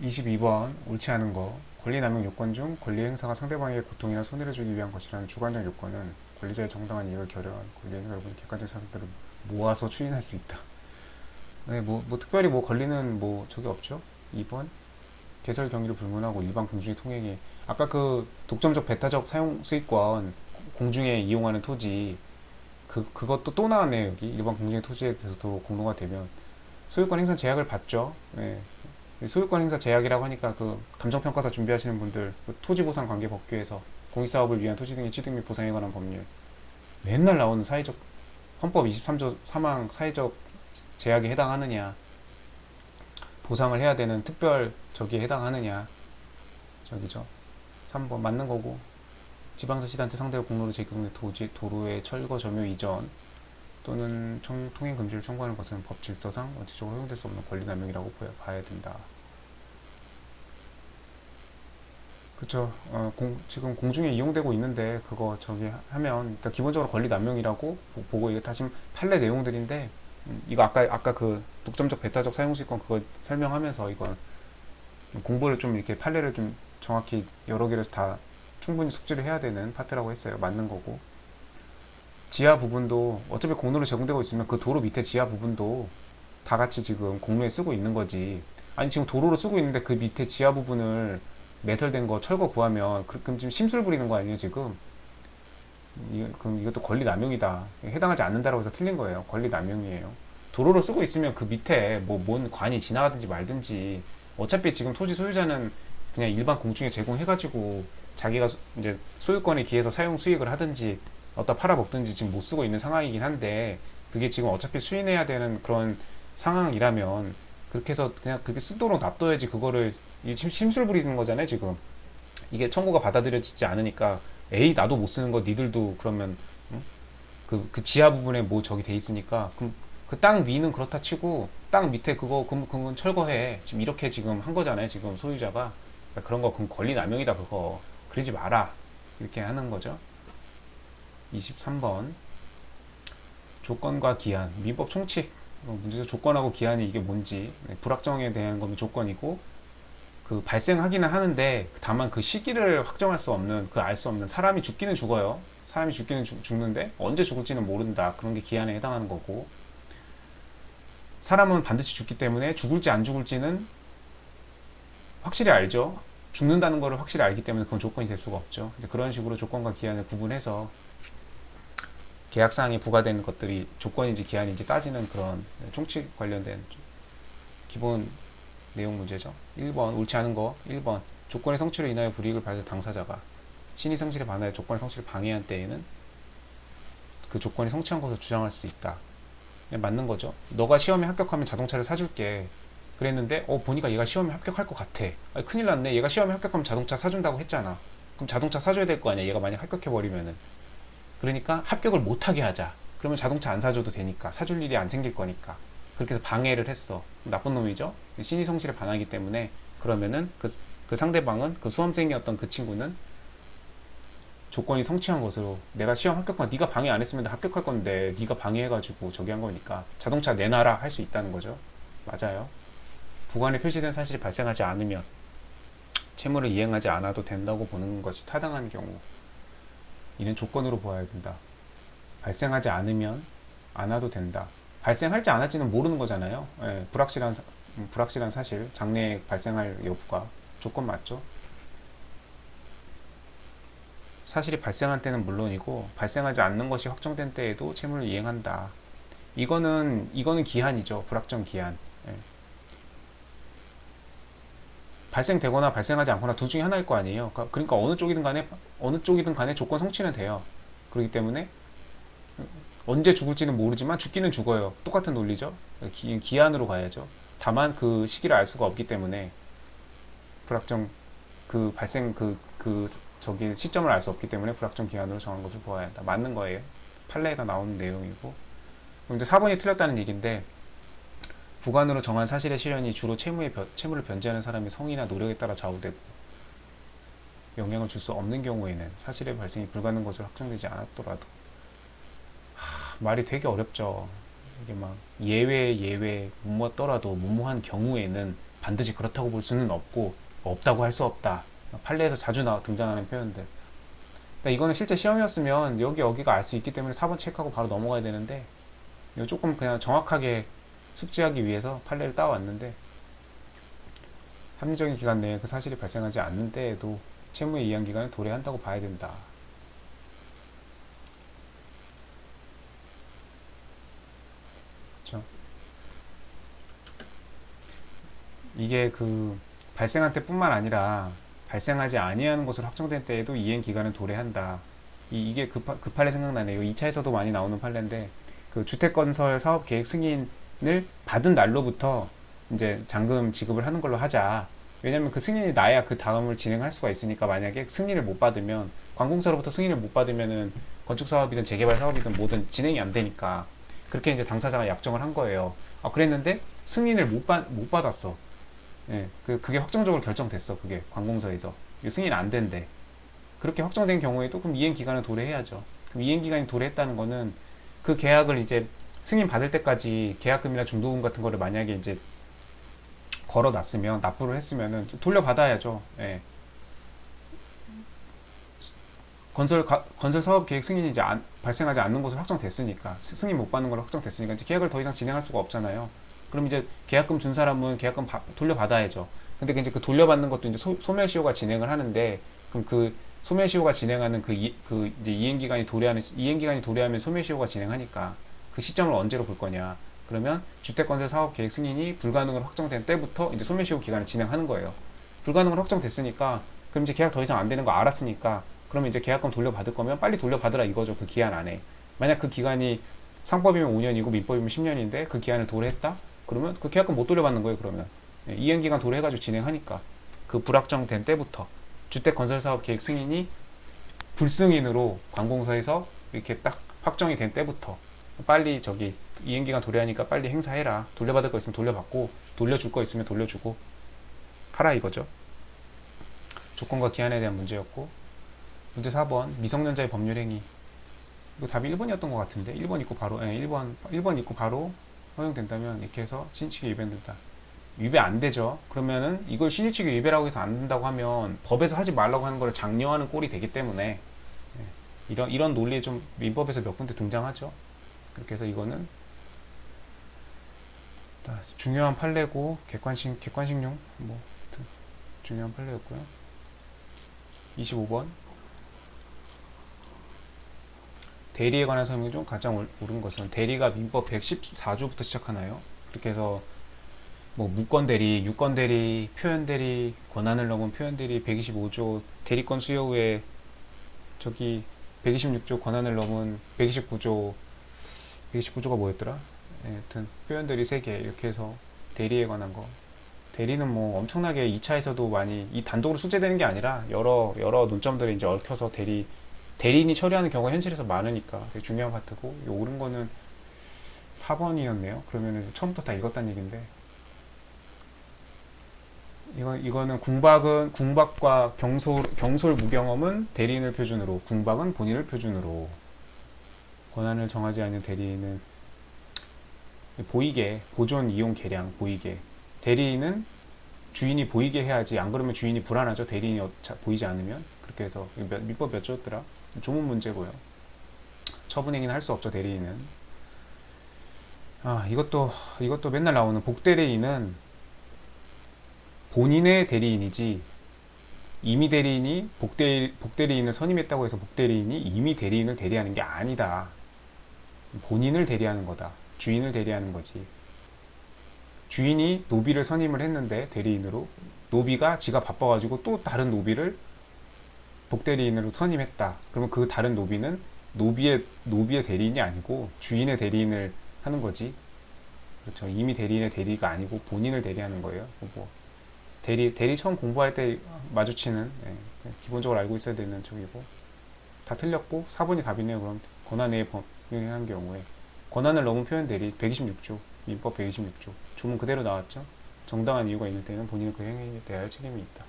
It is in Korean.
22번 옳지 않은 거. 권리 남용 요건 중 권리 행사가 상대방에게 고통이나 손해를 주기 위한 것이라는 주관적 요건은 권리자의 정당한 이익을 결여한 권리 행사 여부는 객관적 사실들을 모아서 추인할 수 있다. 네, 특별히 뭐 권리는 뭐 저기 없죠. 2번 개설 경위를 불문하고 일반 공중의 통행이 아까 그 독점적 배타적 사용 수익권 공중에 이용하는 토지 그것도 또 나왔네요. 여기 일반 공중의 토지에 대해서도 공로가 되면 소유권 행사 제약을 받죠. 네. 소유권 행사 제약이라고 하니까 그 감정평가사 준비하시는 분들 그 토지보상관계법규에서 공익사업을 위한 토지 등의 취득 및 보상에 관한 법률 맨날 나오는 사회적 헌법 23조 사망 사회적 제약에 해당하느냐 보상을 해야 되는 특별 저기에 해당하느냐 저기죠. 3번 맞는 거고 지방자치단체 상대로 공로를 제공된 도로의 철거 점유 이전 또는 통행 금지를 청구하는 것은 법 질서상 원칙적으로 허용될 수 없는 권리 남용이라고 봐야 된다. 그쵸. 지금 공중에 이용되고 있는데 그거 저기 하면 일단 기본적으로 권리 남용이라고 보고 이게 다시 판례 내용들인데 이거 아까 그 독점적 배타적 사용수익권 그거 설명하면서 이건 공부를 좀 이렇게 판례를 좀 정확히 여러 개를 다 충분히 숙지를 해야 되는 파트라고 했어요. 맞는 거고 지하 부분도 어차피 공로로 제공되고 있으면 그 도로 밑에 지하 부분도 다 같이 지금 공로에 쓰고 있는 거지. 아니 지금 도로로 쓰고 있는데 그 밑에 지하 부분을 매설된 거 철거 구하면 그럼 지금 심술 부리는 거 아니에요 지금? 그럼 이것도 권리 남용이다. 해당하지 않는다라고 해서 틀린 거예요. 권리 남용이에요. 도로로 쓰고 있으면 그 밑에 뭐 뭔 관이 지나가든지 말든지 어차피 지금 토지 소유자는 그냥 일반 공중에 제공해가지고 자기가 이제 소유권에 기해서 사용 수익을 하든지 어디다 팔아먹든지 지금 못 쓰고 있는 상황이긴 한데 그게 지금 어차피 수인해야 되는 그런 상황이라면 그렇게 해서 그냥 그게 쓰도록 놔둬야지 그거를 지금 심술 부리는 거잖아요 지금. 이게 청구가 받아들여지지 않으니까 에이 나도 못 쓰는 거 니들도 그러면 응? 그 지하 부분에 뭐 저기 돼 있으니까 그럼 그 땅 위는 그렇다 치고 땅 밑에 그건 철거해 지금 이렇게 지금 한 거잖아요 지금 소유자가. 그러니까 그런 거 그럼 권리 남용이다 그거 그러지 마라 이렇게 하는 거죠. 23번 조건과 기한 민법 총칙 문제죠. 조건하고 기한이 이게 뭔지 불확정에 대한 거는 조건이고 그 발생하기는 하는데 다만 그 시기를 확정할 수 없는 그 알 수 없는 사람이 죽기는 죽어요. 사람이 죽기는 죽는데 언제 죽을지는 모른다. 그런 게 기한에 해당하는 거고 사람은 반드시 죽기 때문에 죽을지 안 죽을지는 확실히 알죠. 죽는다는 거를 확실히 알기 때문에 그건 조건이 될 수가 없죠. 이제 그런 식으로 조건과 기한을 구분해서 계약사항에 부과되는 것들이 조건인지 기한인지 따지는 그런 총칙 관련된 기본 내용 문제죠. 1번 옳지 않은 거 1번 조건의 성취로 인하여 불이익을 받을 당사자가 신의 성실에 반하여 조건의 성취를 방해한 때에는 그 조건이 성취한 것을 주장할 수 있다. 맞는 거죠. 너가 시험에 합격하면 자동차를 사줄게. 그랬는데 보니까 얘가 시험에 합격할 것 같아. 아니, 큰일 났네. 얘가 시험에 합격하면 자동차 사준다고 했잖아. 그럼 자동차 사줘야 될 거 아니야. 얘가 만약 합격해버리면은. 그러니까 합격을 못하게 하자. 그러면 자동차 안 사줘도 되니까. 사줄 일이 안 생길 거니까. 그렇게 해서 방해를 했어. 나쁜 놈이죠. 신의 성실에 반하기 때문에 그러면은 그 상대방은 그 수험생이었던 그 친구는 조건이 성취한 것으로 내가 시험 합격한 네가 방해 안 했으면 나 합격할 건데 네가 방해해가지고 저기 한 거니까 자동차 내놔라 할 수 있다는 거죠. 맞아요. 부관에 표시된 사실이 발생하지 않으면 채무를 이행하지 않아도 된다고 보는 것이 타당한 경우 이는 조건으로 보아야 된다. 발생하지 않으면 안 와도 된다. 발생할지 안 할지는 모르는 거잖아요. 예, 불확실한 사실 장래에 발생할 여부가 조건 맞죠? 사실이 발생할 때는 물론이고 발생하지 않는 것이 확정된 때에도 채무를 이행한다. 이거는 기한이죠. 불확정 기한. 예. 발생되거나 발생하지 않거나 둘 중에 하나일 거 아니에요. 그러니까 어느 쪽이든 간에 조건 성취는 돼요. 그렇기 때문에 언제 죽을지는 모르지만 죽기는 죽어요. 똑같은 논리죠. 기한으로 가야죠. 다만 그 시기를 알 수가 없기 때문에 불확정 그 발생 저기 시점을 알 수 없기 때문에 불확정 기한으로 정한 것을 보아야 한다. 맞는 거예요. 판례가 나오는 내용이고. 근데 4번이 틀렸다는 얘기인데 부관으로 정한 사실의 실현이 주로 채무를 변제하는 사람의 성의나 노력에 따라 좌우되고 영향을 줄 수 없는 경우에는 사실의 발생이 불가능한 것으로 확정되지 않았더라도 말이 되게 어렵죠. 이게 막 예외 뭐뭐더라도 뭐뭐한 경우에는 반드시 그렇다고 볼 수는 없고 없다고 할 수 없다. 판례에서 자주 등장하는 표현들. 그러니까 이거는 실제 시험이었으면 여기가 알 수 있기 때문에 4번 체크하고 바로 넘어가야 되는데 이거 조금 그냥 정확하게 숙지하기 위해서 판례를 따왔는데 합리적인 기간 내에 그 사실이 발생하지 않는 때에도 채무의 이행 기간을 도래한다고 봐야 된다. 그렇죠? 이게 그 발생한 때뿐만 아니라 발생하지 아니하는 것으로 확정된 때에도 이행 기간은 도래한다. 이게 그 판례 생각나네요. 2차에서도 많이 나오는 판례인데 그 주택건설 사업 계획 승인을 받은 날로부터 이제 잔금 지급을 하는 걸로 하자. 왜냐면 그 승인이 나야 그 다음을 진행할 수가 있으니까 만약에 승인을 못 받으면 관공서로부터 승인을 못 받으면은 건축 사업이든 재개발 사업이든 뭐든 진행이 안 되니까 그렇게 이제 당사자가 약정을 한 거예요. 그랬는데 승인을 못 받았어. 예, 그게 확정적으로 결정됐어. 그게 관공서에서 승인 안 된대. 그렇게 확정된 경우에도 그럼 이행 기간을 도래해야죠. 그럼 이행 기간이 도래했다는 거는 그 계약을 이제 승인 받을 때까지 계약금이나 중도금 같은 거를 만약에 이제 걸어놨으면 납부를 했으면은 돌려받아야죠. 예. 건설 사업 계획 승인이 이제 발생하지 않는 것으로 확정됐으니까 승인 못 받는 걸로 확정됐으니까 이제 계약을 더 이상 진행할 수가 없잖아요. 그럼 이제 계약금 준 사람은 계약금 돌려받아야죠. 근데 이제 그 돌려받는 것도 이제 소멸시효가 진행을 하는데 그럼 그 소멸시효가 진행하는 그 이제 이행기간이 도래하면 소멸시효가 진행하니까 그 시점을 언제로 볼 거냐. 그러면 주택건설 사업 계획 승인이 불가능으로 확정된 때부터 이제 소멸시효 기간을 진행하는 거예요. 불가능으로 확정됐으니까 그럼 이제 계약 더 이상 안 되는 거 알았으니까 그러면 이제 계약금 돌려받을 거면 빨리 돌려받으라 이거죠. 그 기한 안에. 만약 그 기간이 상법이면 5년이고 민법이면 10년인데 그 기한을 도래했다? 그러면 그 계약금 못 돌려받는 거예요. 그러면 이행기간 도래해가지고 진행하니까 그 불확정된 때부터 주택건설사업 계획 승인이 불승인으로 관공서에서 이렇게 딱 확정이 된 때부터 빨리 저기 이행기간 도래하니까 빨리 행사해라. 돌려받을 거 있으면 돌려받고 돌려줄 거 있으면 돌려주고 하라 이거죠. 조건과 기한에 대한 문제였고 문제 4번 미성년자의 법률행위. 이거 답이 1번이었던 것 같은데 1번 있고 바로 1번 있고 바로 허용된다면 이렇게 해서 신의치기 위배된다. 위배 안 되죠. 그러면은 이걸 신의치기 위배라고 해서 안 된다고 하면 법에서 하지 말라고 하는 걸 장려하는 꼴이 되기 때문에 이런 논리에 좀 민법에서 몇 군데 등장하죠. 그렇게 해서 이거는 중요한 판례고 객관식용 뭐 중요한 판례였고요. 25번 대리에 관한 설명 중 가장 옳은 것은 대리가 민법 114조부터 시작하나요? 그렇게 해서 뭐 무권 대리, 유권 대리, 표현 대리, 권한을 넘은 표현 대리 125조 대리권 수여 후에 저기 126조 권한을 넘은 129조가 뭐였더라? 하여튼 표현 대리 3개 이렇게 해서 대리에 관한 거. 대리는 뭐 엄청나게 2차에서도 많이 이 단독으로 숙제되는 게 아니라 여러 논점들이 이제 얽혀서 대리인이 처리하는 경우가 현실에서 많으니까 되게 중요한 파트고 이 옳은 거는 4번이었네요. 그러면은 처음부터 다 읽었다는 얘긴데 이거는 궁박과 경솔 무경험은 대리인을 표준으로 궁박은 본인을 표준으로 권한을 정하지 않는 대리인은 보이게 보존 이용 계량 보이게 대리인은 주인이 보이게 해야지 안 그러면 주인이 불안하죠. 대리인이 보이지 않으면 그렇게 해서 민법 몇 조였더라? 조문 문제고요. 처분행위는 할 수 없죠. 대리인은 이것도 맨날 나오는 복대리인은 본인의 대리인이지 이미 대리인이 복대리인을 선임했다고 해서 복대리인이 이미 대리인을 대리하는 게 아니다. 본인을 대리하는 거다. 주인을 대리하는 거지. 주인이 노비를 선임을 했는데 대리인으로 노비가 지가 바빠가지고 또 다른 노비를 복대리인으로 선임했다. 그러면 그 다른 노비는 노비의 대리인이 아니고 주인의 대리인을 하는 거지. 그렇죠. 이미 대리인의 대리가 아니고 본인을 대리하는 거예요. 뭐 대리 처음 공부할 때 마주치는 기본적으로 알고 있어야 되는 쪽이고 다 틀렸고 4번이 답이네요. 그럼 권한외의 법률행위한 경우에 권한을 넘은 표현 대리 126조 민법 126조 조문 그대로 나왔죠. 정당한 이유가 있는 때는 본인은 그 행위에 대하여 책임이 있다.